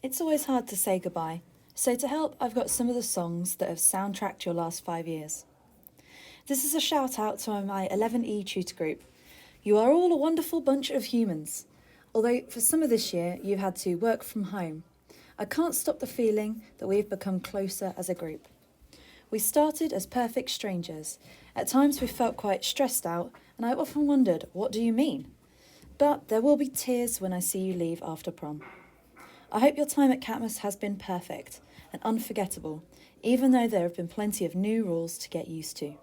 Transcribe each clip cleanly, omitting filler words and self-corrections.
It's always hard to say goodbye, so to help, I've got some of the songs that have soundtracked your last 5 years. This is a shout out to my 11E tutor group. You are all a wonderful bunch of humans. Although for some of this year you've had to work from home, I can't stop the feeling that we've become closer as a group. We started as perfect strangers. At times we felt quite stressed out, and I often wondered, what do you mean? But there will be tears when I see you leave after prom. I hope your time at Catmus has been perfect and unforgettable, even though there have been plenty of new rules to get used to.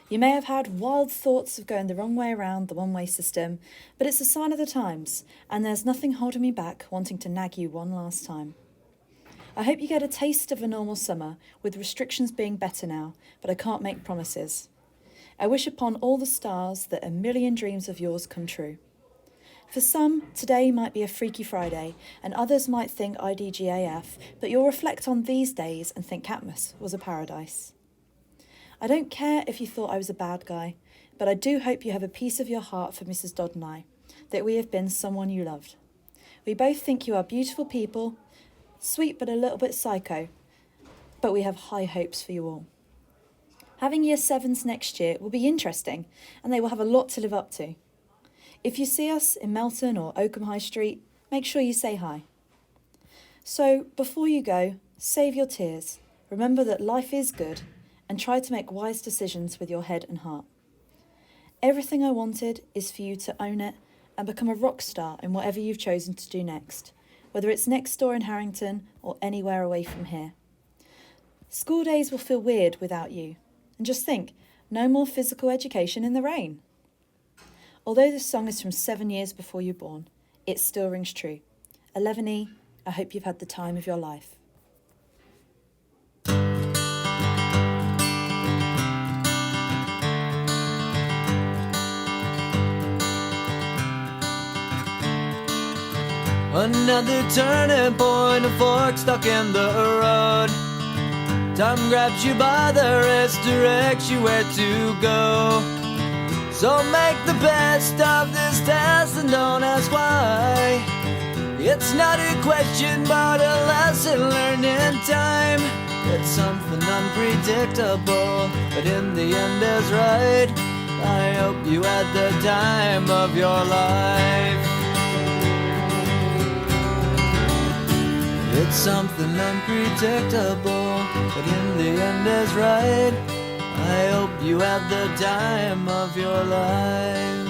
You may have had wild thoughts of going the wrong way around the one-way system, but it's a sign of the times, and there's nothing holding me back wanting to nag you one last time. I hope you get a taste of a normal summer, with restrictions being better now, but I can't make promises. I wish upon all the stars that a million dreams of yours come true. For some, today might be a Freaky Friday, and others might think IDGAF, but you'll reflect on these days and think Catmus was a paradise. I don't care if you thought I was a bad guy, but I do hope you have a piece of your heart for Mrs. Dodd and I, that we have been someone you loved. We both think you are beautiful people, sweet but a little bit psycho, but we have high hopes for you all. Having year 7s next year will be interesting, and they will have a lot to live up to. If you see us in Melton or Oakham High Street, make sure you say hi. So, before you go, save your tears, remember that life is good, and try to make wise decisions with your head and heart. Everything I wanted is for you to own it and become a rock star in whatever you've chosen to do next, whether it's next door in Harrington or anywhere away from here. School days will feel weird without you, and just think, no more physical education in the rain. Although this song is from 7 years before you were born, it still rings true. 11E, I hope you've had the time of your life. Another turning point, a fork stuck in the road. Time grabs you by the wrist, directs you where to go. So make the best of this test and don't ask why. It's not a question but a lesson learned in time. It's something unpredictable, but in the end is right. I hope you had the time of your life. It's something unpredictable, but in the end is right. I hope you had the time of your life.